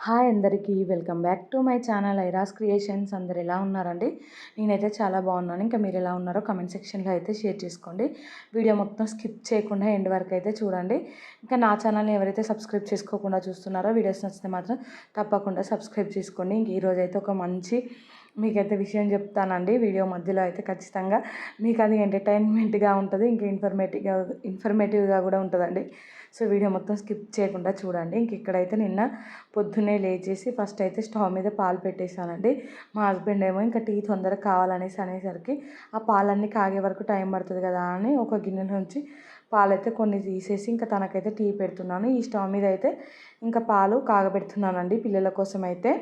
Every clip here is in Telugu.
హాయ్ అందరికీ welcome back to my channel Iras creations. అందరు ఎలా ఉన్నారండి? నేనైతే చాలా బాగున్నాను. ఇంకా మీరు ఎలా ఉన్నారో కమెంట్ సెక్షన్లో అయితే షేర్ చేసుకోండి. వీడియో మొత్తం స్కిప్ చేయకుండా ఎండ్ వరకు అయితే చూడండి. ఇంకా నా ఛానల్ని ఎవరైతే సబ్స్క్రైబ్ చేసుకోకుండా చూస్తున్నారో వీడియోస్ నచ్చితే మాత్రం తప్పకుండా సబ్స్క్రైబ్ చేసుకోండి. ఇంక ఈరోజు అయితే ఒక మంచి మీకైతే విషయం చెప్తానండి. వీడియో మధ్యలో అయితే ఖచ్చితంగా మీకు అది ఎంటర్టైన్మెంట్గా ఉంటుంది, ఇంకా ఇన్ఫర్మేటివ్గా కూడా ఉంటుందండి. సో వీడియో మొత్తం స్కిప్ చేయకుండా చూడండి. ఇంక ఇక్కడైతే నిన్న పొద్దున్నే లేచేసి ఫస్ట్ అయితే స్టవ్ మీద పాలు పెట్టేశానండి. మా హస్బెండ్ ఏమో ఇంకా టీ తొందరగా అనేసరికి ఆ పాలన్నీ కాగే వరకు టైం పడుతుంది కదా అని ఒక గిన్నెలో నుంచి పాలైతే కొన్ని తీసేసి ఇంకా తనకైతే టీ పెడుతున్నాను. ఈ స్టవ్ మీద అయితే ఇంకా పాలు కాగబెడుతున్నానండి పిల్లల కోసం అయితే.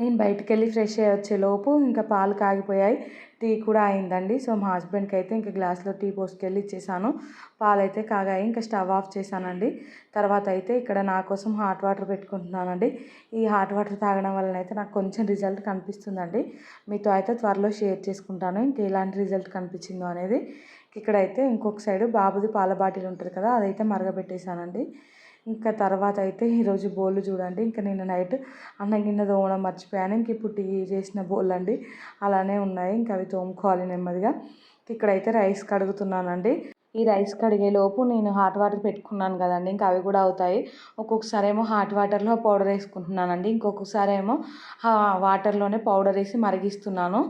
నేను బయటికి వెళ్ళి ఫ్రెష్ అయ్యి వచ్చేలోపు ఇంకా పాలు కాగిపోయాయి, టీ కూడా అయిందండి. సో మా హస్బెండ్కి అయితే ఇంకా గ్లాస్లో టీ పోసుకెళ్ళి ఇచ్చేసాను. పాలు అయితే కాగాయి, ఇంకా స్టవ్ ఆఫ్ చేశానండి. తర్వాత అయితే ఇక్కడ నా కోసం హాట్ వాటర్ పెట్టుకుంటున్నానండి. ఈ హాట్ వాటర్ తాగడం వలన అయితే నాకు కొంచెం రిజల్ట్ కనిపిస్తుందండి. మీతో అయితే త్వరలో షేర్ చేసుకుంటాను ఇంకా ఎలాంటి రిజల్ట్ కనిపించిందో అనేది. ఇక్కడైతే ఇంకొక సైడు బాబుది పాల బాటిల్ ఉంటుంది కదా, అదైతే మరగబెట్టేశానండి. ఇంకా తర్వాత అయితే ఈరోజు బోళ్ళు చూడండి, ఇంకా నేను నైట్ అన్నం గిన్నె తోమడం మర్చిపోయాను. ఇంక ఇప్పుడు టీ చేసిన బోళ్ళు అండి అలానే ఉన్నాయి, ఇంకా అవి తోముకోవాలి నెమ్మదిగా. ఇక్కడైతే రైస్ కడుగుతున్నానండి. ఈ రైస్ కడిగేలోపు నేను హాట్ వాటర్ పెట్టుకున్నాను కదండి, ఇంకా అవి కూడా అవుతాయి. ఒక్కొక్కసారి ఏమో హాట్ వాటర్లో పౌడర్ వేసుకుంటున్నానండి, ఇంకొకసారి ఏమో వాటర్లోనే పౌడర్ వేసి మరిగిస్తున్నాను.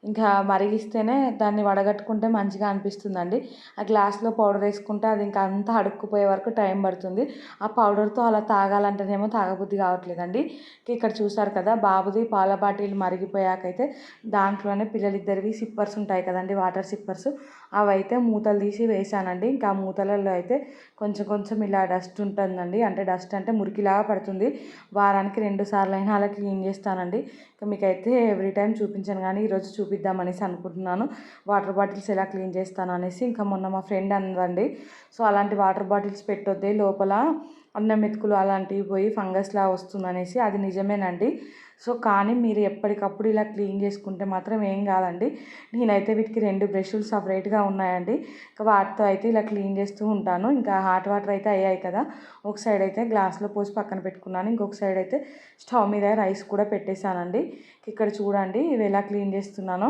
ఇంకా మరిగిస్తేనే దాన్ని వడగట్టుకుంటే మంచిగా అనిపిస్తుందండి. ఆ గ్లాస్లో పౌడర్ వేసుకుంటే అది ఇంకా అంతా అడుక్కుపోయే వరకు టైం పడుతుంది. ఆ పౌడర్తో అలా తాగాలంటేనేమో తాగబుద్ధి కావట్లేదండి. ఇక్కడ చూసారు కదా బాబుది పాల బాటిల్ మరిగిపోయాకైతే దాంట్లోనే పిల్లలిద్దరివి సిప్పర్స్ ఉంటాయి కదండి, వాటర్ సిప్పర్స్, అవైతే మూతలు తీసి వేసానండి. ఇంకా ఆ మూతలలో అయితే కొంచెం కొంచెం ఇలా డస్ట్ ఉంటుందండి, అంటే డస్ట్ అంటే మురికిలాగా పడుతుంది. వారానికి 2 సార్లు అయినా అలా క్లీన్ చేస్తానండి. ఇంకా మీకైతే ఎవ్రీ టైం చూపించాను కానీ ఈరోజు చూపిద్దామనేసి అనుకుంటున్నాను వాటర్ బాటిల్స్ ఎలా క్లీన్ చేస్తాను అనేసి. ఇంకా మొన్న మా ఫ్రెండ్ అందండి, సో అలాంటి వాటర్ బాటిల్స్ పెట్టొద్దే లోపల అన్నం మెతుకులు అలాంటివి పోయి ఫంగస్లా వస్తుందనేసి. అది నిజమేనండి. సో కానీ మీరు ఎప్పటికప్పుడు ఇలా క్లీన్ చేసుకుంటే మాత్రం ఏం కాదండి. నేనైతే వీటికి 2 బ్రష్లు సపరేట్గా ఉన్నాయండి, ఇంకా వాటితో అయితే ఇలా క్లీన్ చేస్తూ ఉంటాను. ఇంకా హాట్ వాటర్ అయితే అయ్యాయి కదా, ఒక సైడ్ అయితే గ్లాస్లో పోసి పక్కన పెట్టుకున్నాను, ఇంకొక సైడ్ అయితే స్టవ్ మీద రైస్ కూడా పెట్టేశానండి. ఇక్కడ చూడండి ఇవి ఎలా క్లీన్ చేస్తున్నానో.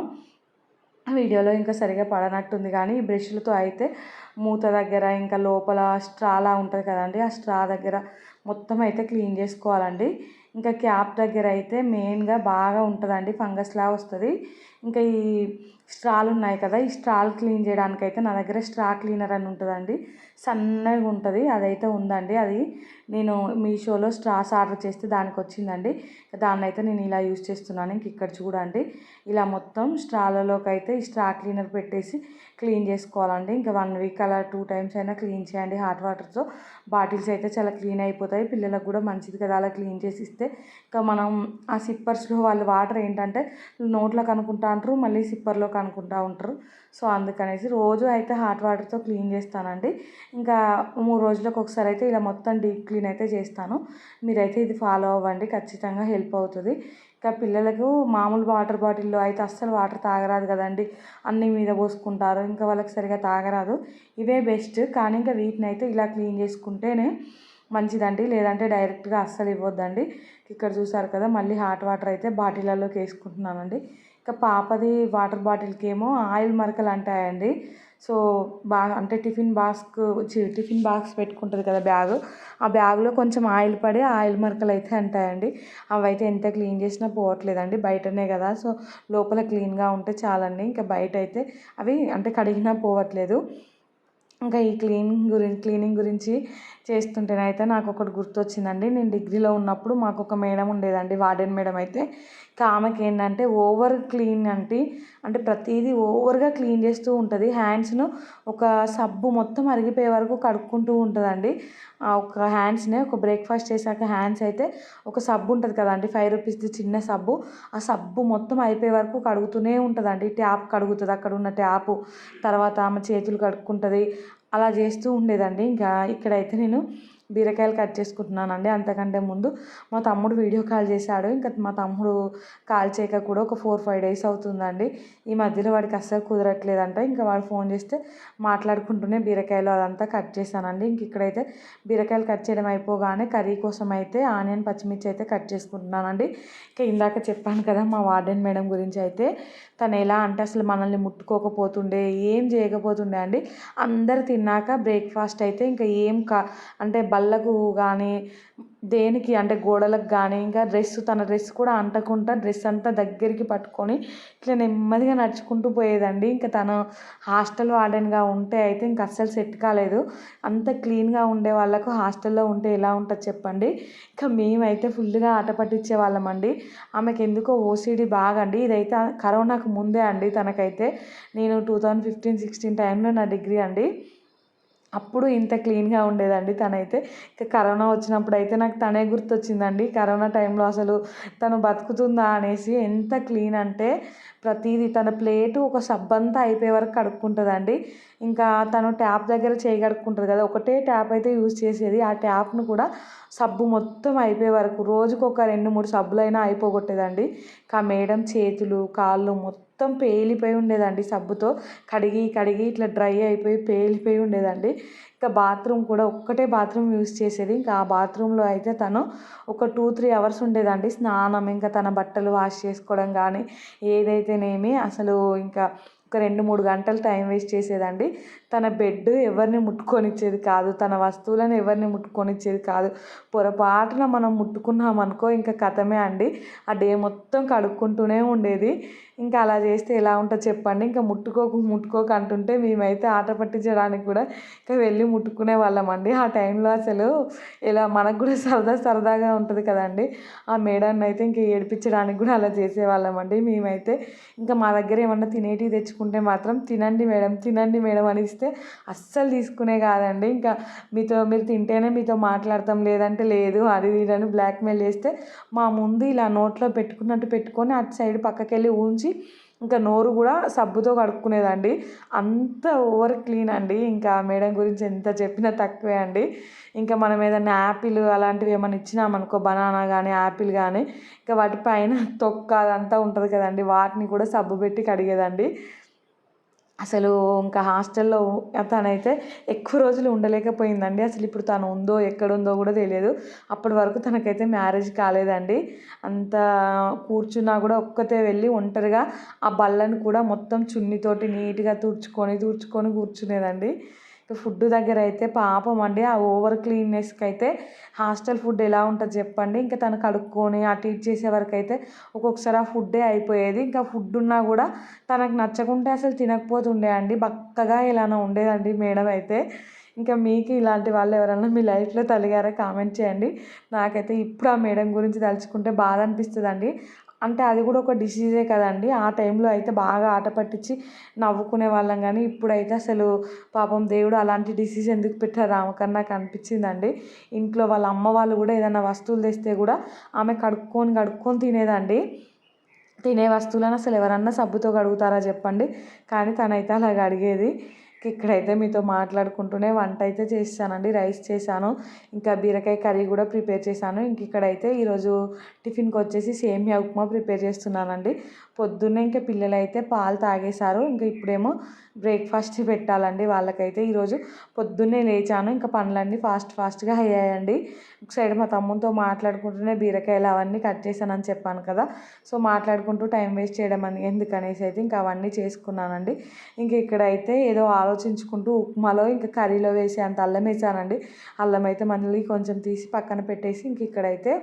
వీడియోలో ఇంకా సరిగా పడనట్టుంది కానీ ఈ బ్రష్లతో అయితే మూత దగ్గర ఇంకా లోపల స్ట్రాలా ఉంటుంది కదండి, ఆ స్ట్రా దగ్గర మొత్తం అయితే క్లీన్ చేసుకోవాలండి. ఇంకా క్యాప్ దగ్గర అయితే మెయిన్గా బాగా ఉంటుందండి, ఫంగస్లా వస్తుంది. ఇంకా ఈ స్ట్రాలు ఉన్నాయి కదా, ఈ స్ట్రాలు క్లీన్ చేయడానికైతే నా దగ్గర స్ట్రా క్లీనర్ అని ఉంటుందండి, సన్నగా ఉంటుంది, అదైతే ఉందండి. అది నేను మీషోలో స్ట్రాస్ ఆర్డర్ చేస్తే దానికి వచ్చిందండి. దాన్ని అయితే నేను ఇలా యూజ్ చేస్తున్నాను. ఇంక ఇక్కడ చూడండి ఇలా మొత్తం స్ట్రాలలోకి అయితే ఈ స్ట్రా క్లీనర్ పెట్టేసి క్లీన్ చేసుకోవాలండి. ఇంకా 1 వీక్ అలా 2 టైమ్స్ అయినా క్లీన్ చేయండి హాట్ వాటర్తో. బాటిల్స్ అయితే చాలా క్లీన్ అయిపోతాయి, పిల్లలకు కూడా మంచిది కదా అలా క్లీన్ చేసి ఇస్తే. ఇంకా మనం ఆ సిప్పర్స్లో వాళ్ళు వాటర్ ఏంటంటే నోట్లో కనుక్కుంటా ఉంటారు, మళ్ళీ సిప్పర్లో కనుక్కుంటూ ఉంటారు. సో అందుకనేసి రోజు అయితే హాట్ వాటర్తో క్లీన్ చేస్తానండి. ఇంకా 3 రోజులకు ఒకసారి అయితే ఇలా మొత్తం డీప్ క్లీన్ అయితే చేస్తాను. మీరైతే ఇది ఫాలో అవ్వండి, ఖచ్చితంగా హెల్ప్ అవుతుంది. ఇంకా పిల్లలకు మామూలు వాటర్ బాటిల్లో అయితే అస్సలు వాటర్ తాగరాదు కదండి, అన్నీ మీద పోసుకుంటారు, ఇంకా వాళ్ళకి సరిగా తాగరాదు. ఇవే బెస్ట్, కానీ ఇంకా వీటిని అయితే ఇలా క్లీన్ చేసుకుంటేనే మంచిదండి, లేదంటే డైరెక్ట్గా అస్సలు ఇవ్వద్దండి. ఇక్కడ చూసారు కదా మళ్ళీ హాట్ వాటర్ అయితే బాటిళ్ళలోకి వేసుకుంటున్నానండి. ఇంకా పాపది వాటర్ బాటిల్కి ఏమో ఆయిల్ మరకలు అంటాయండి. సో బాగా అంటే టిఫిన్ బాక్స్ పెట్టుకుంటుంది కదా బ్యాగ్, ఆ బ్యాగ్లో కొంచెం ఆయిల్ పడి ఆయిల్ మరకలు అయితే అంటాయండి. అవి అయితే ఎంత క్లీన్ చేసినా పోవట్లేదండి, బయటనే కదా, సో లోపల క్లీన్గా ఉంటే చాలండి. ఇంకా బయట అయితే అవి అంటే కడిగినా పోవట్లేదు. ఇంకా ఈ క్లీనింగ్ గురించి చేస్తుంటేనైతే నాకు ఒకటి గుర్తొచ్చిందండి. నేను డిగ్రీలో ఉన్నప్పుడు మాకు ఒక మేడం ఉండేదండి, వార్డెన్ మేడం అయితే. ఇంకా ఆమెకి ఏంటంటే ఓవర్ క్లీన్ అంటే ప్రతిదీ ఓవర్గా క్లీన్ చేస్తూ ఉంటుంది. హ్యాండ్స్ను ఒక సబ్బు మొత్తం అరిగిపోయే వరకు కడుక్కుంటూ ఉంటుందండి. ఒక హ్యాండ్స్ని ఒక బ్రేక్ఫాస్ట్ చేశాక హ్యాండ్స్ అయితే ఒక సబ్బు ఉంటుంది కదండి, 5 రూపీస్ది చిన్న సబ్బు, ఆ సబ్బు మొత్తం అయిపోయే వరకు కడుగుతూనే ఉంటుందండి. ట్యాప్ కడుగుతుంది, అక్కడ ఉన్న ట్యాపు, తర్వాత ఆమె చేతులు కడుక్కుంటుంది, అలా చేస్తూ ఉండేదండి. ఇంకా ఇక్కడైతే నేను బీరకాయలు కట్ చేసుకుంటున్నానండి. అంతకంటే ముందు మా తమ్ముడు వీడియో కాల్ చేశాడు. ఇంకా మా తమ్ముడు కాల్ చేయక కూడా ఒక 4-5 డేస్ అవుతుందండి. ఈ మధ్యలో వాడికి అస్సలు కుదరట్లేదంట. ఇంకా వాడు ఫోన్ చేస్తే మాట్లాడుకుంటూనే బీరకాయలు అదంతా కట్ చేశానండి. ఇంక ఇక్కడైతే బీరకాయలు కట్ చేయడం అయిపోగానే కర్రీ కోసం అయితే ఆనియన్ పచ్చిమిర్చి అయితే కట్ చేసుకుంటున్నానండి. ఇంకా ఇందాక చెప్పాను కదా మా వార్డెన్ మేడం గురించి అయితే తను ఎలా అంటే అసలు మనల్ని ముట్టుకోకపోతుండే, ఏం చేయకపోతుండే అండి. అందరు తిన్నాక బ్రేక్ఫాస్ట్ అయితే ఇంకా ఏం అంటే బల్లకు కానీ దేనికి అంటే గోడలకు కానీ ఇంకా తన డ్రెస్ కూడా అంటకుండా డ్రెస్ అంతా దగ్గరికి పట్టుకొని ఇట్లా నెమ్మదిగా నడుచుకుంటూ పోయేదండి. ఇంకా తను హాస్టల్ వార్డెన్గా ఉంటే అయితే ఇంకా అస్సలు సెట్ కాలేదు. అంత క్లీన్గా ఉండే వాళ్ళకు హాస్టల్లో ఉంటే ఎలా ఉంటుంది చెప్పండి. ఇంకా మేమైతే ఫుల్గా ఆట పట్టించే వాళ్ళమండి. ఆమెకి ఎందుకో ఓసిడి బాగా అండి. ఇదైతే కరోనాకు ముందే అండి తనకైతే. నేను 2015-16 టైంలో నా డిగ్రీ అండి. అప్పుడు ఇంత క్లీన్గా ఉండేదండి తనైతే. ఇంకా కరోనా వచ్చినప్పుడు అయితే నాకు తనే గుర్తొచ్చిందండి. కరోనా టైంలో అసలు తను బతుకుతుందా అనేసి. ఎంత క్లీన్ అంటే ప్రతిదీ తన ప్లేటు ఒక సబ్బంతా అయిపోయే వరకు కడుక్కుంటుందండి. ఇంకా తను ట్యాప్ దగ్గర చేయి కడుక్కుంటుంది కదా, ఒకటే ట్యాప్ అయితే యూజ్ చేసేది. ఆ ట్యాప్ను కూడా సబ్బు మొత్తం అయిపోయే వరకు రోజుకు ఒక 2-3 సబ్బులైనా అయిపోగొట్టేదండి. ఇంకా మేడం చేతులు కాళ్ళు మొత్తం పేలిపోయి ఉండేదండి. సబ్బుతో కడిగి కడిగి ఇట్లా డ్రై అయిపోయి పేలిపోయి ఉండేదండి. ఇంకా బాత్రూమ్ కూడా ఒక్కటే బాత్రూమ్ యూజ్ చేసేది. ఇంకా ఆ బాత్రూంలో అయితే తను ఒక 2-3 అవర్స్ ఉండేదండి స్నానం, ఇంకా తన బట్టలు వాష్ చేసుకోవడం కానీ ఏదైతేనేమి అసలు ఇంకా ఒక 2-3 గంటలు టైం వేస్ట్ చేసేదండి. తన బెడ్ ఎవరిని ముట్టుకొనిచ్చేది కాదు, తన వస్తువులను ఎవరిని ముట్టుకొనిచ్చేది కాదు. పొరపాటున మనం ముట్టుకున్నామనుకో ఇంకా కథమే అండి. ఆ డే మొత్తం కడుక్కుంటూనే ఉండేది. ఇంకా అలా చేస్తే ఎలా ఉంటుంది చెప్పండి. ఇంకా ముట్టుకోకు అంటుంటే మేమైతే ఆట పట్టించడానికి కూడా ఇంకా వెళ్ళి ముట్టుకునే వాళ్ళమండి. ఆ టైంలో అసలు ఇలా మనకు కూడా సరదాగా ఉంటుంది కదండి. ఆ మేడాన్ని అయితే ఇంక ఏడిపించడానికి కూడా అలా చేసేవాళ్ళమండి మేమైతే. ఇంకా మా దగ్గర ఏమన్నా తినేటివి తెచ్చుకుంటే మాత్రం తినండి మేడం అని ఇస్తే అస్సలు తీసుకునే కాదండి. ఇంకా మీరు తింటేనే మీతో మాట్లాడతాం, లేదంటే లేదు, అది ఇదని బ్లాక్మెయిల్ చేస్తే మా ముందు ఇలా నోట్లో పెట్టుకున్నట్టు పెట్టుకొని అటు సైడ్ పక్కకెళ్ళి ఉంచి ఇంకా నోరు కూడా సబ్బుతో కడుక్కునేదండి. అంత ఓవర్ క్లీన్ అండి. ఇంకా మేడం గురించి ఎంత చెప్పినా తక్కువే అండి. ఇంకా మనం ఏదైనా యాపిల్ అలాంటివి ఏమైనా ఇచ్చినామనుకో, బనానా కానీ యాపిల్ కానీ ఇంకా వాటి పైన తొక్క అదంతా ఉంటుంది కదండి, వాటిని కూడా సబ్బు పెట్టి కడిగేదండి. అసలు ఇంకా హాస్టల్లో తనైతే ఎక్కువ రోజులు ఉండలేకపోయిందండి. అసలు ఇప్పుడు తను ఉందో ఎక్కడుందో కూడా తెలియదు. అప్పటి వరకు తనకైతే మ్యారేజ్ కాలేదండి. అంత కూర్చున్నా కూడా ఒక్కతే వెళ్ళి ఒంటరిగా ఆ బల్లను కూడా మొత్తం చున్నీతోటి నీట్గా తుడుచుకొని కూర్చునేదండి. ఫుడ్ దగ్గర అయితే పాపం అండి, ఆ ఓవర్ క్లీన్నెస్కి అయితే హాస్టల్ ఫుడ్ ఎలా ఉంటుంది చెప్పండి. ఇంకా తను కడుక్కొని అటు ఇటు చేసే వరకు అయితే ఒక్కొక్కసారి ఆ ఫుడ్డే అయిపోయేది. ఇంకా ఫుడ్ ఉన్నా కూడా తనకు నచ్చకుంటే అసలు తినకపోతుండే అండి. బక్కగా ఎలానో ఉండేదండి మేడం అయితే. ఇంకా మీకు ఇలాంటి వాళ్ళు ఎవరైనా మీ లైఫ్లో తలిగారా కామెంట్ చేయండి. నాకైతే ఇప్పుడు ఆ మేడం గురించి తలుచుకుంటే బాధ అనిపిస్తుందండి. అంటే అది కూడా ఒక డిసీజే కదండి. ఆ టైంలో అయితే బాగా ఆట పట్టించి నవ్వుకునే వాళ్ళం. కానీ ఇప్పుడైతే అసలు పాపం దేవుడు అలాంటి డిసీజ్ ఎందుకు పెట్టారు ఆమెకని నాకు అనిపించిందండి. ఇంట్లో వాళ్ళ అమ్మ వాళ్ళు కూడా ఏదైనా వస్తువులు తెస్తే కూడా ఆమె కడుక్కొని తినేదండి. తినే వస్తువులను అసలు ఎవరన్నా సబ్బుతో కడుగుతారా చెప్పండి. కానీ తనైతే అలా కడిగేది. ఇక్కడైతే మీతో మాట్లాడుకుంటూనే వంట అయితే చేశానండి. రైస్ చేశాను, ఇంకా బీరకాయ కర్రీ కూడా ప్రిపేర్ చేశాను. ఇంక ఇక్కడైతే ఈరోజు టిఫిన్కి వచ్చేసి సేమియా ఉప్మా ప్రిపేర్ చేస్తున్నానండి. పొద్దున్నే ఇంకా పిల్లలు అయితే పాలు తాగేశారు. ఇంకా ఇప్పుడేమో బ్రేక్ఫాస్ట్ పెట్టాలండి వాళ్ళకైతే. ఈరోజు పొద్దున్నే లేచాను, ఇంకా పనులన్నీ ఫాస్ట్గా అయ్యాయండి. ఒక సైడ్ మా తమ్ముతో మాట్లాడుకుంటూనే బీరకాయలు అవన్నీ కట్ చేశానని చెప్పాను కదా. సో మాట్లాడుకుంటూ టైం వేస్ట్ చేయడం ఎందుకనేసి అయితే ఇంకా అవన్నీ చేసుకున్నానండి. ఇంక ఇక్కడైతే ఏదో ఆలోచించుకుంటూ ఉప్మాలో ఇంకా కర్రీలో వేసే అంత అల్లం వేసానండి. అల్లం అయితే మళ్ళీ కొంచెం తీసి పక్కన పెట్టేసి ఇంక ఇక్కడైతే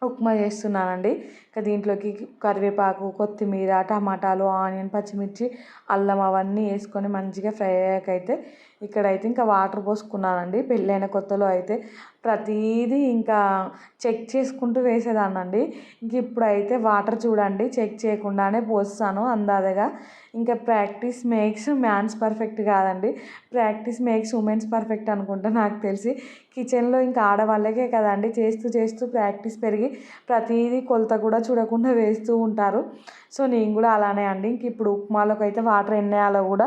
ఉప్మా చేస్తున్నానండి. ఇంకా దీంట్లోకి కరివేపాకు, కొత్తిమీర, టమాటాలు, ఆనియన్, పచ్చిమిర్చి, అల్లం అవన్నీ వేసుకొని మంచిగా ఫ్రై అయ్యాకైతే ఇక్కడైతే ఇంకా వాటర్ పోసుకున్నానండి. పెళ్ళైన కొత్తలో అయితే ప్రతిదీ ఇంకా చెక్ చేసుకుంటూ వేసేదాన్నండి. ఇంక ఇప్పుడైతే వాటర్ చూడండి చెక్ చేయకుండానే పోస్తాను అందాజగా. ఇంకా ప్రాక్టీస్ మేక్స్ మ్యాన్స్ పర్ఫెక్ట్ కాదండి, ప్రాక్టీస్ మేక్స్ ఉమెన్స్ పర్ఫెక్ట్ అనుకుంటా నాకు తెలిసి. కిచెన్లో ఇంకా ఆడవాళ్ళకే కదండి చేస్తూ చేస్తూ ప్రాక్టీస్ పెరిగి ప్రతిదీ కొలత కూడా చూడకుండా వేస్తూ ఉంటారు. సో నేను కూడా అలానే అండి. ఇంక ఇప్పుడు ఉప్మాలోకి అయితే వాటర్ ఎన్ని వేయాలో కూడా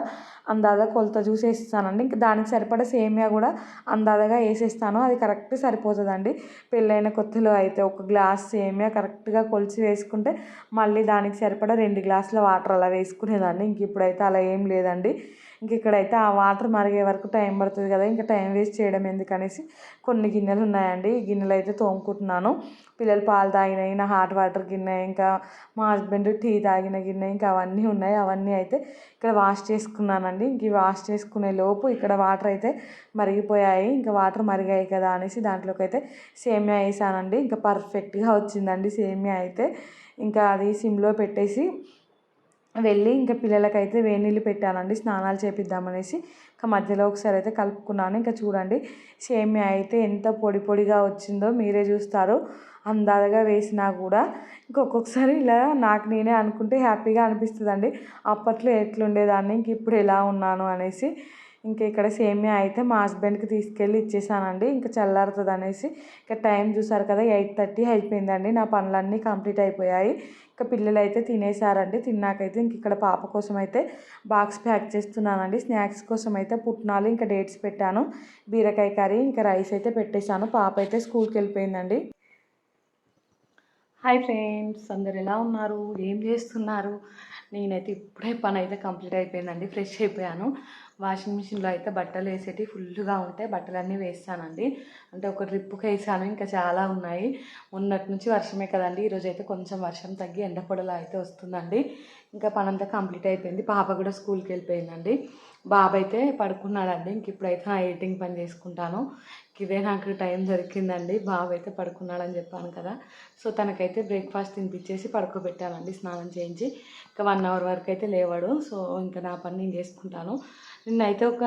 అందాజ కొలత చూసి వేస్తానండి. ఇంకా దానికి సరిపడా సేమియా కూడా అందాజగా వేసేస్తాను, అది కరెక్ట్ సరిపోతుందండి. పెళ్ళైన కొత్తలో అయితే ఒక గ్లాస్ సేమియా కరెక్ట్గా కొలిచి వేసుకుంటే మళ్ళీ దానికి సరిపడా 2 గ్లాసుల వాటర్ అలా వేసుకునేదాన్ని. ఇంక ఇప్పుడైతే అలా ఏం లేదండి. ఇంక ఇక్కడైతే ఆ వాటర్ మరిగే వరకు టైం పడుతుంది కదా, ఇంకా టైం వేస్ట్ చేయడం ఎందుకనేసి కొన్ని గిన్నెలు ఉన్నాయండి, ఈ గిన్నెలు అయితే తోముకుంటున్నాను. పిల్లలు పాలు తాగినాయి, నా హాట్ వాటర్ గిన్నె, ఇంకా మా హస్బెండ్ టీ తాగిన గిన్నె, ఇంకా అవన్నీ ఉన్నాయి. అవన్నీ అయితే ఇక్కడ వాష్ చేసుకున్నానండి. ఇంక ఈ వాష్ చేసుకునే లోపు ఇక్కడ వాటర్ అయితే మరిగిపోయాయి. ఇంకా వాటర్ మరిగాయి కదా అనేసి దాంట్లోకి అయితే సేమియా వేసానండి. ఇంకా పర్ఫెక్ట్గా వచ్చిందండి సేమియా అయితే. ఇంకా అది సిమ్లో పెట్టేసి వెళ్ళి ఇంకా పిల్లలకైతే వేడి నీళ్ళు పెట్టానండి స్నానాలు చేపిద్దామనేసి. ఇంకా మధ్యలో ఒకసారి అయితే కలుపుకున్నాను. ఇంకా చూడండి సేమియా అయితే ఎంత పొడి పొడిగా వచ్చిందో మీరే చూస్తారు. అందాజగా వేసినా కూడా ఇంకొకసారి ఇలా నాకు నేనే అనుకుంటే హ్యాపీగా అనిపిస్తుందండి. అప్పట్లో ఎట్లుండేదాన్ని, ఇంక ఇప్పుడు ఎలా ఉన్నాను అనేసి. ఇంకా ఇక్కడ సేమియా అయితే మా హస్బెండ్కి తీసుకెళ్ళి ఇచ్చేసానండి. ఇంకా చల్లారుతుంది అనేసి. ఇంకా టైం చూసారు కదా, 8:30 అయిపోయిందండి. నా పనులన్నీ కంప్లీట్ అయిపోయాయి. ఇంకా పిల్లలు అయితే తినేసారండి. తిన్నాకైతే ఇంక ఇక్కడ పాప కోసం అయితే బాక్స్ ప్యాక్ చేస్తున్నానండి. స్నాక్స్ కోసం అయితే పుట్నాలు ఇంకా డేట్స్ పెట్టాను, బీరకాయ కర్రీ, ఇంకా రైస్ అయితే పెట్టేశాను. పాప అయితే స్కూల్కి వెళ్ళిపోయిందండి. హాయ్ ఫ్రెండ్స్, అందరు ఎలా ఉన్నారు, ఏం చేస్తున్నారు? నేనైతే ఇప్పుడే పని అయితే కంప్లీట్ అయిపోయిందండి. ఫ్రెష్ అయిపోయాను. వాషింగ్ మిషన్లో అయితే బట్టలు వేసేటి ఫుల్గా ఉంటాయి, బట్టలన్నీ వేస్తానండి. అంటే ఒక ట్రిప్కి వేసాను, ఇంకా చాలా ఉన్నాయి. మొన్నటి నుంచి వర్షమే కదండి, ఈరోజు అయితే కొంచెం వర్షం తగ్గి ఎండ పొడలా అయితే వస్తుందండి. ఇంకా పని అంతా కంప్లీట్ అయిపోయింది. పాప కూడా స్కూల్కి వెళ్ళిపోయిందండి. బాబు అయితే పడుకున్నాడండి. ఇంక ఇప్పుడైతే నా ఎడిటింగ్ పని చేసుకుంటాను. ఇదే నాకు టైం దొరికిందండి. బాబు అయితే పడుకున్నాడని చెప్పాను కదా, సో తనకైతే బ్రేక్ఫాస్ట్ తినిపించేసి పడుకోబెట్టానండి, స్నానం చేయించి. ఇంకా 1 అవర్ వరకు అయితే లేవాడు. సో ఇంకా నా పని నేను చేసుకుంటాను. నిన్నైతే ఒక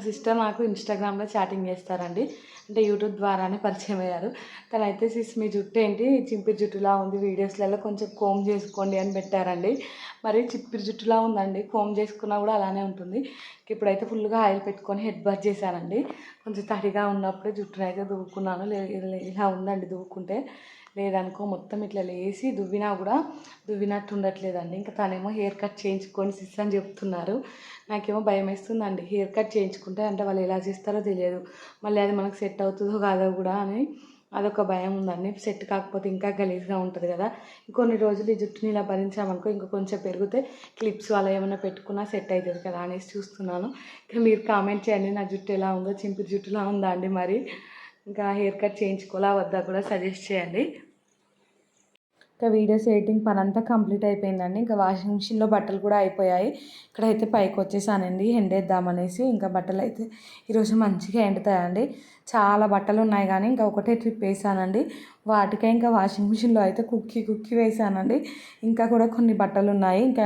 సిస్టర్ నాకు ఇన్స్టాగ్రామ్లో చాటింగ్ చేస్తారండి, అంటే యూట్యూబ్ ద్వారానే పరిచయం అయ్యారు. తనైతే సిస్ మీ జుట్టు ఏంటి చింపిరి జుట్టులా ఉంది, వీడియోస్లలో కొంచెం కోమ్ చేసుకోండి అని పెట్టారండి. మరి చిప్పిరి జుట్టులా ఉందండి, కోమ్ చేసుకున్నా కూడా అలానే ఉంటుంది. ఇప్పుడైతే ఫుల్గా ఆయిల్ పెట్టుకొని హెడ్ బాత్ చేశానండి. కొంచెం తడిగా ఉన్నప్పుడే జుట్టును అయితే దువ్వుకున్నాను. ఇలా ఉందండి దువ్వుకుంటే, లేదనుకో మొత్తం ఇట్లా లేసి దువ్వినా కూడా దువ్వినట్టు ఉండట్లేదండి. ఇంకా తనేమో హెయిర్ కట్ చేయించుకొని సిస్ అని చెప్తున్నారు. నాకేమో భయం వేస్తుందండి హెయిర్ కట్ చేయించుకుంటే, అంటే వాళ్ళు ఎలా చేస్తారో తెలియదు, మళ్ళీ అది మనకు సెట్ అవుతుందో కాదో కూడా అని అదొక భయం ఉందండి. సెట్ కాకపోతే ఇంకా గలీజ్గా ఉంటుంది కదా. ఇంకొన్ని రోజులు ఈ జుట్టుని ఇలా భరించామనుకో, ఇంకా కొంచెం పెరిగితే క్లిప్స్ అలా ఏమైనా పెట్టుకున్నా సెట్ అవుతుంది కదా అనేసి చూస్తున్నాను. ఇంకా మీరు కామెంట్ చేయండి, నా జుట్టు ఎలా ఉందో, చింపిరి జుట్టులా ఉందా అండి మరి, ఇంకా హెయిర్ కట్ చేయించుకోవాలా వద్దా కూడా సజెస్ట్ చేయండి. ఇంకా వీడియోస్ ఎడిటింగ్ పని అంతా కంప్లీట్ అయిపోయిందండి. ఇంకా వాషింగ్ మిషన్లో బట్టలు కూడా అయిపోయాయి. ఇక్కడైతే పైకి వచ్చేసానండి ఎండేద్దామనేసి. ఇంకా బట్టలు అయితే ఈరోజు మంచిగా ఎండుతాయండి. చాలా బట్టలు ఉన్నాయి కానీ ఇంకా ఒకటే ట్రిప్ వేసానండి. వాటికే ఇంకా వాషింగ్ మిషన్లో అయితే కుక్కి వేసానండి. ఇంకా కూడా కొన్ని బట్టలు ఉన్నాయి. ఇంకా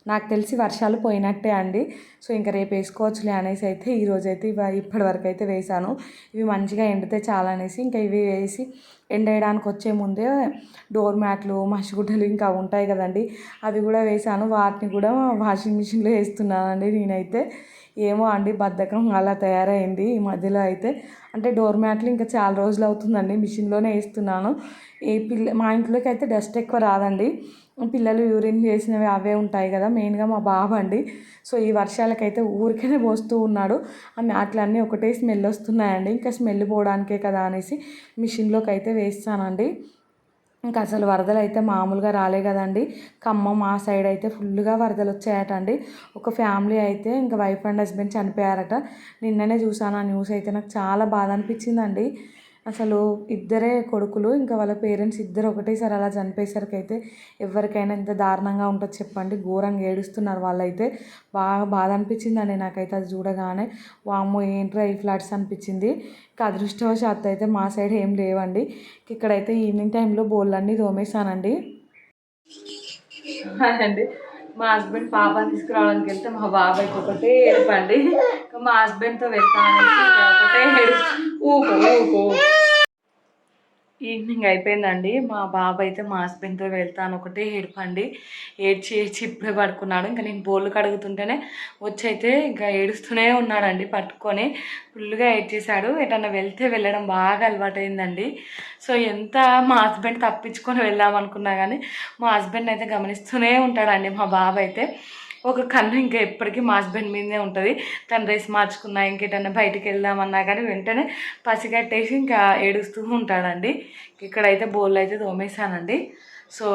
నాకు తెలిసి వర్షాలు పోయినట్టే అండి. సో ఇంకా రేపు వేసుకోవచ్చులే అనేసి అయితే ఈరోజు అయితే ఇప్పటి వరకు అయితే వేసాను. ఇవి మంచిగా ఎండితే చాలా అనేసి ఇంకా ఇవి వేసి ఎండేయడానికి వచ్చే ముందే డోర్ మ్యాట్లు, మసిగుడ్డలు ఇంకా ఉంటాయి కదండి, అవి కూడా వేసాను. వాటిని కూడా వాషింగ్ మిషన్లో వేస్తున్నానండి నేనైతే. ఏమో అండి బద్ధకం అలా తయారైంది ఈ మధ్యలో అయితే. అంటే డోర్ మ్యాట్లు ఇంకా చాలా రోజులు అవుతుందండి మిషన్లోనే వేస్తున్నాను. మా ఇంట్లోకి అయితే డస్ట్ ఎక్కువ రాదండి, పిల్లలు యూరిన్ చేసినవి అవే ఉంటాయి కదా, మెయిన్గా మా బాబు అండి. సో ఈ వర్షాలకైతే ఊరికనే పోస్తూ ఉన్నాడు. ఆ మ్యాట్లన్నీ ఒకటే స్మెల్ వస్తున్నాయండి. ఇంకా స్మెల్ పోవడానికే కదా అనేసి మిషన్లోకి అయితే వేస్తానండి. ఇంకా అసలు వరదలు అయితే మామూలుగా రాలే కదండి. ఖమ్మం ఆ సైడ్ అయితే ఫుల్గా వరదలు వచ్చాయట అండి. ఒక ఫ్యామిలీ అయితే ఇంకా వైఫ్ అండ్ హస్బెండ్ చనిపోయారట. నిన్ననే చూసాను ఆ న్యూస్ అయితే, నాకు చాలా బాధ అనిపించిందండి. అసలు ఇద్దరే కొడుకులు, ఇంకా వాళ్ళ పేరెంట్స్ ఇద్దరు ఒకటేసారి అలా చనిపోయేసరికి అయితే ఎవరికైనా ఎంత దారుణంగా ఉంటుందో చెప్పండి. ఘోరంగా ఏడుస్తున్నారు వాళ్ళైతే. బాగా బాధ అనిపించిందండి నాకైతే అది చూడగానే. వామ్మో ఏంట్రా ఈ ఫ్లడ్స్ అనిపించింది. ఇంకా అదృష్టవశాత్తు అయితే మా సైడ్ ఏం లేవండి. ఇక్కడైతే ఈవినింగ్ టైంలో బోళ్ళన్నీ తోమేశానండి. అండి మా హస్బెండ్ పాపని తీసుకురావడానికి వెళ్తే మా బాబాయ్కి ఒకటే ఏడుపండి. మా హస్బెండ్తో వెళ్తాననేసి ఒకటే ఏడు. ఊకో ఈవినింగ్ అయిపోయిందండి. మా బాబు అయితే మా హస్బెండ్తో వెళ్తాను ఒకటే ఏడుపండి. ఏడ్చి ఇప్పుడే పడుకున్నాడు. ఇంకా నేను బోళ్ళు కడుగుతుంటేనే వచ్చి అయితే ఇంకా ఏడుస్తూనే ఉన్నాడండి పట్టుకొని. ఫుల్గా ఏడ్చేశాడు. ఎటన్నా వెళ్ళడం బాగా అలవాటైందండి. సో ఎంత మా హస్బెండ్ తప్పించుకొని వెళ్దామనుకున్నా కానీ మా హస్బెండ్ అయితే గమనిస్తూనే ఉంటాడండి మా బాబు అయితే. ఒక కన్ను ఇంకా ఎప్పటికీ మా హస్బెండ్ మీదనే ఉంటుంది. తను డ్రెస్ మార్చుకున్నా ఇంకేటన్నా బయటికి వెళ్దామన్నా కానీ వెంటనే పసిగట్టేసి ఇంకా ఏడుస్తూ ఉంటాడండి. ఇక్కడైతే బోళ్ళు అయితే తోమేశానండి. సో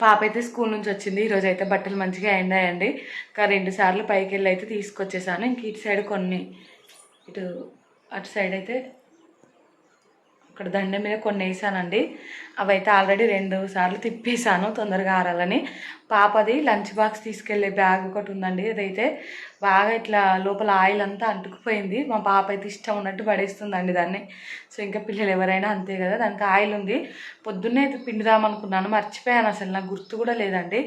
పాప అయితే స్కూల్ నుంచి వచ్చింది. ఈరోజు అయితే బట్టలు మంచిగా ఎండాయండి. ఇంకా 2 సార్లు పైకి వెళ్ళి అయితే తీసుకొచ్చేసాను. ఇంక ఇటు సైడ్ కొన్ని అటు సైడ్ అయితే అక్కడ దండ మీద కొన్ని వేసానండి. అవి అయితే ఆల్రెడీ 2 సార్లు తిప్పేసాను తొందరగా ఆరాలని. పాపది లంచ్ బాక్స్ తీసుకెళ్ళే బ్యాగ్ ఒకటి ఉందండి. అదైతే బాగా ఇట్లా లోపల ఆయిల్ అంతా అంటుకుపోయింది. మా పాప అయితే ఇష్టం ఉన్నట్టు పడేస్తుందండి దాన్ని. సో ఇంకా పిల్లలు ఎవరైనా అంతే కదా, దానికి ఆయిల్ ఉంది. పొద్దున్నే అయితే పిండుదామనుకున్నాను, మర్చిపోయాను, అసలు నాకు గుర్తు కూడా లేదండి.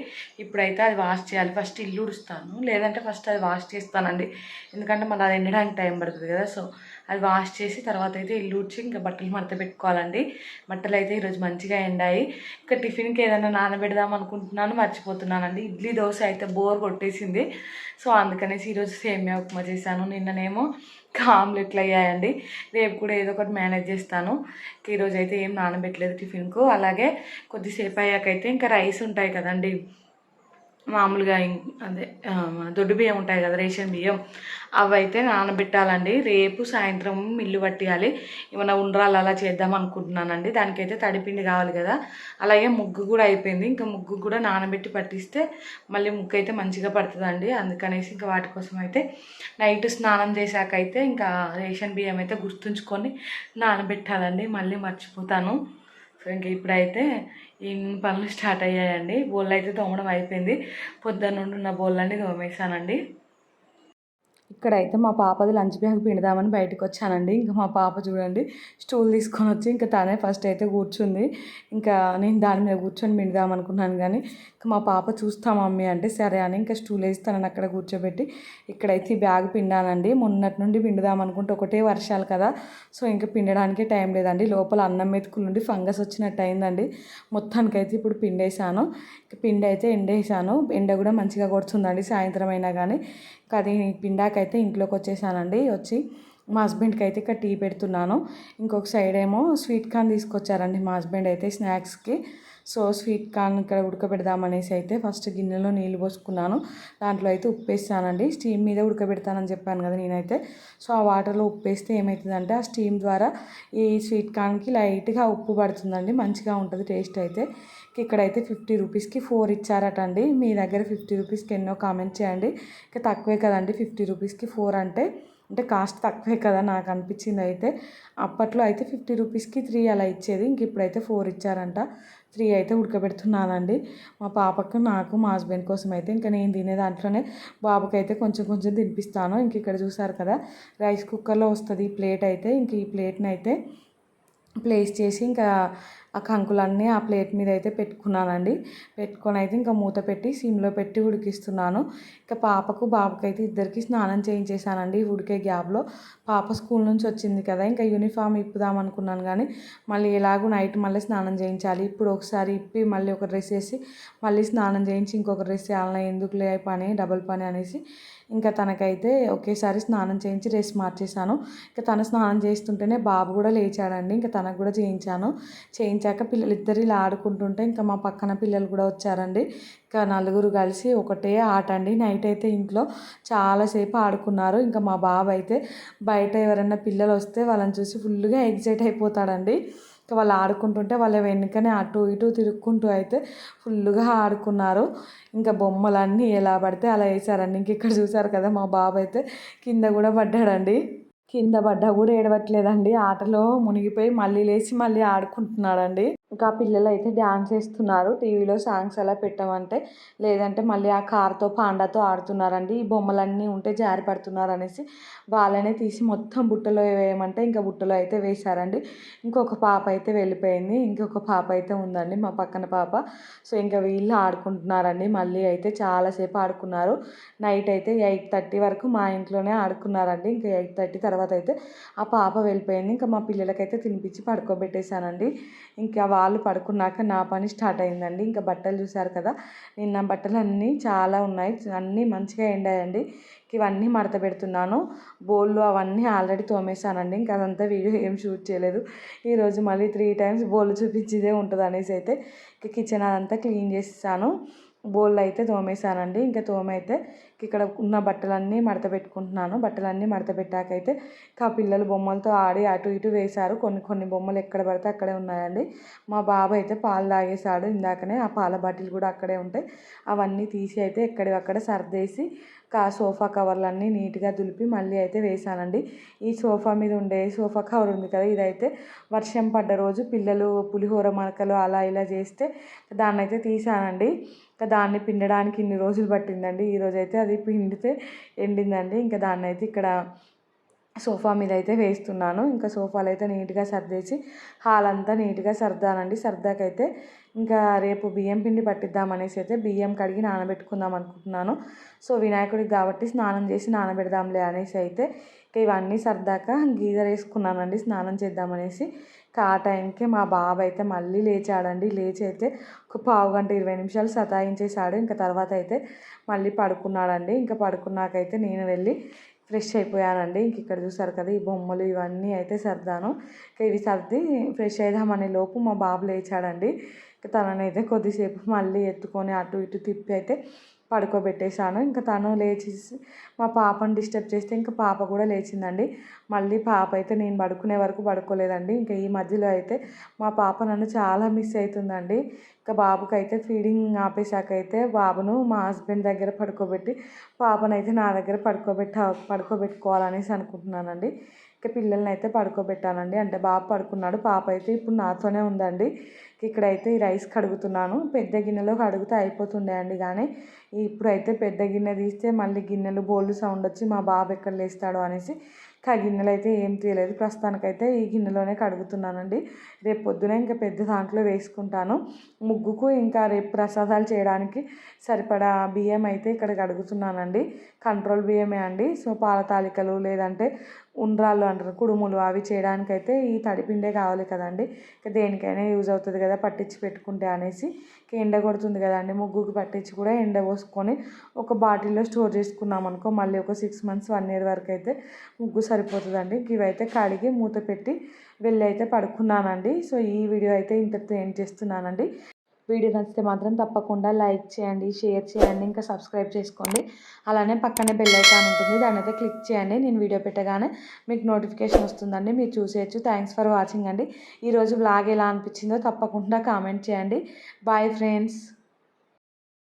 ఇప్పుడైతే అది వాష్ చేయాలి. ఫస్ట్ ఇల్లు ఉడుస్తాను, లేదంటే ఫస్ట్ అది వాష్ చేస్తానండి. ఎందుకంటే మళ్ళీ అది ఎండడానికి టైం పడుతుంది కదా. సో అది వాష్ చేసి తర్వాత అయితే ఇల్లు ఉడిచి ఇంకా బట్టలు మడత పెట్టుకోవాలండి. బట్టలు అయితే ఈరోజు మంచిగా ఎండాయి. ఇంకా టిఫిన్కి ఏదైనా నానబెడదాం అనుకుంటున్నాను, మర్చిపోతున్నానండి. ఇడ్లీ దోశ అయితే బోర్ కొట్టేసింది. సో అందుకనేసి ఈరోజు సేమియా ఉప్మా చేశాను. నిన్ననేమో ఆమ్లెట్లు అయ్యాయండి. రేపు కూడా ఏదో ఒకటి మేనేజ్ చేస్తాను. ఈరోజు అయితే ఏం నానబెట్టలేదు టిఫిన్కు. అలాగే కొద్దిసేపు అయ్యాకైతే ఇంకా రైస్ ఉంటాయి కదండి, మామూలుగా అదే దొడ్డు బియ్యం ఉంటాయి కదా, రేషన్ బియ్యం, అవి అయితే నానబెట్టాలండి. రేపు సాయంత్రం మిల్లు పట్టియాలి. ఏమైనా ఉండ్రాలు అలా చేద్దాం అనుకుంటున్నానండి. దానికైతే తడిపిండి కావాలి కదా. అలాగే ముగ్గు కూడా అయిపోయింది. ఇంకా ముగ్గు కూడా నానబెట్టి పట్టిస్తే మళ్ళీ ముగ్గు అయితే మంచిగా పడుతుందండి. అందుకనేసి ఇంకా వాటి కోసం అయితే నైట్ స్నానం చేశాక అయితే ఇంకా రేషన్ బియ్యం అయితే గుర్తుంచుకొని నానబెట్టాలండి. మళ్ళీ మర్చిపోతాను. సో ఇంక ఇప్పుడైతే ఈ పనులు స్టార్ట్ అయ్యాయండి. బోళ్ళు అయితే తోమడం అయిపోయింది. పొద్దున్న నుండి ఉన్న బోళ్ళన్నీ తోమేశానండి. ఇక్కడైతే మా పాపది లంచ్ బ్యాగ్ పిండుదామని బయటకు వచ్చానండి. ఇంకా మా పాప చూడండి స్టూల్ తీసుకొని వచ్చి ఇంకా తనే ఫస్ట్ అయితే కూర్చుంది. ఇంకా నేను దాని మీద కూర్చొని పిండుదాం అనుకున్నాను, కానీ ఇంకా మా పాప చూస్తా మమ్మీ అంటే సరే అని ఇంకా స్టూల్ వేసి తనని అక్కడ కూర్చోబెట్టి ఇక్కడైతే ఈ బ్యాగ్ పిండానండి. మొన్నటి నుండి పిండుదాం అనుకుంటే ఒకటే వర్షాలు కదా, సో ఇంకా పిండడానికే టైం లేదండి. లోపల అన్నం మెతుకుల నుండి ఫంగస్ వచ్చినట్టు అయిందండి. మొత్తానికైతే ఇప్పుడు పిండేసాను. పిండి అయితే ఎండేసాను. ఎండ కూడా మంచిగా కొడుతుందండి సాయంత్రం అయినా కానీ. అది పిండాకైతే ఇంట్లోకి వచ్చేసానండి. వచ్చి మా హస్బెండ్కి అయితే ఇక్కడ టీ పెడుతున్నాను. ఇంకొక సైడ్ ఏమో స్వీట్ కార్న్ తీసుకొచ్చారండి మా హస్బెండ్ అయితే స్నాక్స్కి. సో స్వీట్ కార్న్ ఇక్కడ ఉడకబెడదామనేసి అయితే ఫస్ట్ గిన్నెలో నీళ్ళు పోసుకున్నాను. దాంట్లో అయితే ఉప్పు వేస్తానండి. స్టీమ్ మీద ఉడకబెడతానని చెప్పాను కదా నేనైతే. సో ఆ వాటర్లో ఉప్పు వేస్తే ఏమవుతుందంటే ఆ స్టీమ్ ద్వారా ఈ స్వీట్ కార్న్కి లైట్గా ఉప్పు పడుతుందండి, మంచిగా ఉంటుంది టేస్ట్ అయితే. ఇక్కడైతే 50 రూపీస్కి 4 ఇచ్చారట అండి. మీ దగ్గర 50 రూపీస్కి ఎన్నో కామెంట్ చేయండి. ఇంకా తక్కువే కదండి 50 రూపీస్కి 4 అంటే కాస్ట్ తక్కువే కదా నాకు అనిపించింది అయితే. అప్పట్లో అయితే 50 రూపీస్కి 3 అలా ఇచ్చేది. ఇంక ఇప్పుడైతే 4 ఇచ్చారంట. 3 అయితే ఉడకబెడుతున్నానండి మా పాపకు, నాకు, మా హస్బెండ్ కోసం అయితే. ఇంకా నేను తినే దాంట్లోనే బాబుకైతే కొంచెం కొంచెం తినిపిస్తాను. ఇంక ఇక్కడ చూసారు కదా రైస్ కుక్కర్లో వస్తుంది ఈ ప్లేట్ అయితే. ఇంక ఈ ప్లేట్ని అయితే ప్లేస్ చేసి ఇంకా ఆ కంకులన్నీ ఆ ప్లేట్ మీద అయితే పెట్టుకున్నానండి. పెట్టుకొని అయితే ఇంకా మూత పెట్టి సిమ్లో పెట్టి ఉడికిస్తున్నాను. ఇంకా పాపకు బాబుకి అయితే ఇద్దరికి స్నానం చేయించేసానండి ఉడికే గ్యాప్లో. పాప స్కూల్ నుంచి వచ్చింది కదా, ఇంకా యూనిఫామ్ ఇప్పుదాం అనుకున్నాను, కానీ మళ్ళీ ఎలాగో నైట్ మళ్ళీ స్నానం చేయించాలి. ఇప్పుడు ఒకసారి ఇప్పి మళ్ళీ ఒక డ్రెస్ వేసి మళ్ళీ స్నానం చేయించి ఇంకొక డ్రెస్ వేయాలన్నా ఎందుకులే పని, డబుల్ పని అనేసి ఇంకా తనకైతే ఒకేసారి స్నానం చేయించి డ్రెస్ మార్చేసాను. ఇంకా తను స్నానం చేస్తుంటేనే బాబు కూడా లేచాడండి. ఇంకా తనకు కూడా చేయించాక పిల్లలిద్దరు ఇలా ఆడుకుంటుంటే ఇంకా మా పక్కన పిల్లలు కూడా వచ్చారండి. ఇంకా నలుగురు కలిసి ఒకటే ఆట అండి. నైట్ అయితే ఇంట్లో చాలాసేపు ఆడుకున్నారు. ఇంకా మా బాబు అయితే బయట ఎవరైనా పిల్లలు వస్తే వాళ్ళని చూసి ఫుల్గా ఎగ్జైట్ అయిపోతాడండి. ఇంకా వాళ్ళు ఆడుకుంటుంటే వాళ్ళ వెనుకనే అటు ఇటు తిరుక్కుంటూ అయితే ఫుల్గా ఆడుకున్నారు. ఇంకా బొమ్మలన్నీ ఎలా పడితే అలా వేసారండి. ఇంక ఇక్కడ చూసారు కదా మా బాబు అయితే కింద కూడా పడ్డాడండి. కింద పడ్డా కూడా ఏడవట్లేదండి, ఆటలో మునిగిపోయి మళ్ళీ లేచి మళ్ళీ ఆడుకుంటున్నాడండి. ఇంకా పిల్లలు అయితే డ్యాన్స్ చేస్తున్నారు టీవీలో సాంగ్స్ అలా పెట్టమంటే. లేదంటే మళ్ళీ ఆ కార్తో పాండాతో ఆడుతున్నారండి. ఈ బొమ్మలన్నీ ఉంటే జారి పడుతున్నారు అనేసి వాళ్ళనే తీసి మొత్తం బుట్టలో వేయమంటే ఇంకా బుట్టలో అయితే వేశారండి. ఇంకొక పాప అయితే వెళ్ళిపోయింది, ఇంకొక పాప అయితే ఉందండి మా పక్కన పాప. సో ఇంకా వీళ్ళు ఆడుకుంటున్నారండి. మళ్ళీ అయితే చాలాసేపు ఆడుకున్నారు. నైట్ అయితే 8:30 వరకు మా ఇంట్లోనే ఆడుకున్నారండి. ఇంకా 8:30 తర్వాత అయితే ఆ పాప వెళ్ళిపోయింది. ఇంకా మా పిల్లలకైతే తినిపించి పడుకోబెట్టేశానండి. ఇంకా వాళ్ళు పడుకున్నాక నా పని స్టార్ట్ అయిందండి. ఇంకా బట్టలు చూసారు కదా, నిన్న బట్టలు అన్నీ చాలా ఉన్నాయి, అన్నీ మంచిగా ఎండాయండి. ఇవన్నీ మడత పెడుతున్నాను. బోళ్ళు అవన్నీ ఆల్రెడీ తోమేశానండి. ఇంకా అదంతా వీడియో ఏం షూట్ చేయలేదు. ఈరోజు మళ్ళీ 3 టైమ్స్ బోళ్ళు చూపించేదే ఉంటుంది అనేసి అయితే కిచెన్ అదంతా క్లీన్ చేసేసాను. బోళ్ళు అయితే తోమేశానండి. ఇంకా తోమైతే ఇక్కడ ఉన్న బట్టలన్నీ మడత పెట్టుకుంటున్నాను. బట్టలన్నీ మడత పెట్టాకైతే ఆ పిల్లలు బొమ్మలతో ఆడి అటు ఇటు వేశారు. కొన్ని బొమ్మలు ఎక్కడ పడితే అక్కడే ఉన్నాయండి. మా బాబు అయితే పాలు తాగేశాడు ఇందాకనే. ఆ పాల బాటిల్ కూడా అక్కడే ఉంటాయి. అవన్నీ తీసి అయితే ఎక్కడివక్కడ సర్దేసి సోఫా కవర్లన్నీ నీట్గా దులిపి మళ్ళీ అయితే వేశానండి. ఈ సోఫా మీద ఉండే సోఫా కవర్ ఉంది కదా, ఇదైతే వర్షం పడ్డ రోజు పిల్లలు పులిహోర మరకలు అలా ఇలా చేస్తే దాన్ని అయితే తీసానండి. దాన్ని పిండడానికి ఇన్ని రోజులు పట్టిందండి. ఈరోజు అయితే అది పిండితే ఎండిందండి. ఇంకా దాన్ని అయితే ఇక్కడ సోఫా మీద అయితే వేస్తున్నాను. ఇంకా సోఫాలు అయితే నీట్గా సర్దేసి హాల్ అంతా నీట్గా సర్దానండి. సర్దాకైతే ఇంకా రేపు బియ్యం పిండి పట్టిద్దామనేసి అయితే బియ్యం కడిగి నానబెట్టుకుందాం అనుకుంటున్నాను. సో వినాయకుడికి కాబట్టి స్నానం చేసి నానబెడదాంలే అనేసి అయితే ఇవన్నీ సర్దాక గీజర్ వేసుకున్నానండి స్నానం చేద్దామనేసి. ఆ టైంకి మా బాబు అయితే మళ్ళీ లేచాడండి. లేచి అయితే ఒక పావుగంట 20 నిమిషాలు సతాయించేశాడు. ఇంకా తర్వాత అయితే మళ్ళీ పడుకున్నాడండి. ఇంకా పడుకున్నాకైతే నేను వెళ్ళి ఫ్రెష్ అయిపోయానండి. ఇంక ఇక్కడ చూసారు కదా, ఈ బొమ్మలు ఇవన్నీ అయితే సర్దాను. ఇవి సర్ది ఫ్రెష్ అయిదామనే లోపు మా బాబు లేచాడండి. తననైతే కొద్దిసేపు మళ్ళీ ఎత్తుకొని అటు ఇటు తిప్పి అయితే పడుకోబెట్టేశాను. ఇంకా తను లేచేసి మా పాపను డిస్టర్బ్ చేస్తే ఇంకా పాప కూడా లేచిందండి. మళ్ళీ పాప అయితే నేను పడుకునే వరకు పడుకోలేదండి. ఇంకా ఈ మధ్యలో అయితే మా పాప నన్ను చాలా మిస్ అవుతుందండి. ఇంకా బాబుకి అయితే ఫీడింగ్ ఆపేశాక అయితే బాబును మా హస్బెండ్ దగ్గర పడుకోబెట్టి పాపనైతే నా దగ్గర పడుకోబెట్టుకోవాలనేసి అనుకుంటున్నానండి. ఇంకా పిల్లల్ని అయితే పడుకోబెట్టానండి. అంటే బాబు పడుకున్నాడు, పాప అయితే ఇప్పుడు నాతోనే ఉందండి. ఇక్కడైతే ఈ రైస్ కడుగుతున్నాను. పెద్ద గిన్నెలో కడిగితే అయిపోతుండే అండి, కానీ ఇప్పుడైతే పెద్ద గిన్నె తీస్తే మళ్ళీ గిన్నెలు బోళ్ళు సౌండ్ వచ్చి మా బాబు ఎక్కడ లేస్తాడో అనేసి గిన్నెలు అయితే ఏం తీయలేదు. ప్రస్తుతానికైతే ఈ గిన్నెలోనే కడుగుతున్నానండి. రేపు పొద్దున ఇంకా పెద్ద దాంట్లో వేసుకుంటాను. ముగ్గుకు ఇంకా రేపు ప్రసాదాలు చేయడానికి సరిపడా బియ్యం అయితే ఇక్కడ కడుగుతున్నానండి. కంట్రోల్ బియ్యమే అండి. సో పాల తాలికలు లేదంటే ఉండ్రాళ్ళు అంటారు, కుడుములు, అవి చేయడానికైతే ఈ తడిపిండే కావాలి కదండి. ఇంకా దేనికైనా యూజ్ అవుతుంది కదా పట్టించి పెట్టుకుంటే అనేసి. ఎండ కొడుతుంది కదండి, ముగ్గుకి పట్టించి కూడా ఎండ పోసుకొని ఒక బాటిల్లో స్టోర్ చేసుకున్నాం అనుకో మళ్ళీ ఒక 6 months 1 year వరకు అయితే ముగ్గు సరిపోతుందండి. ఇవైతే కడిగి మూత పెట్టి వెళ్ళి అయితే పడుకున్నానండి. సో ఈ వీడియో అయితే ఇంతటితో ఏం చేస్తున్నానండి. వీడియో నచ్చితే మాత్రం తప్పకుండా లైక్ చేయండి, షేర్ చేయండి, ఇంకా సబ్స్క్రైబ్ చేసుకోండి. అలానే పక్కనే బెల్ ఐకాన్ ఉంటుంది, దాన్ని అయితే క్లిక్ చేయండి. నేను వీడియో పెట్టగానే మీకు నోటిఫికేషన్ వస్తుందండి, మీరు చూసేయచ్చు. థ్యాంక్స్ ఫర్ వాచింగ్ అండి. ఈరోజు వ్లాగ్ ఎలా అనిపించిందో తప్పకుండా కామెంట్ చేయండి. Bye friends.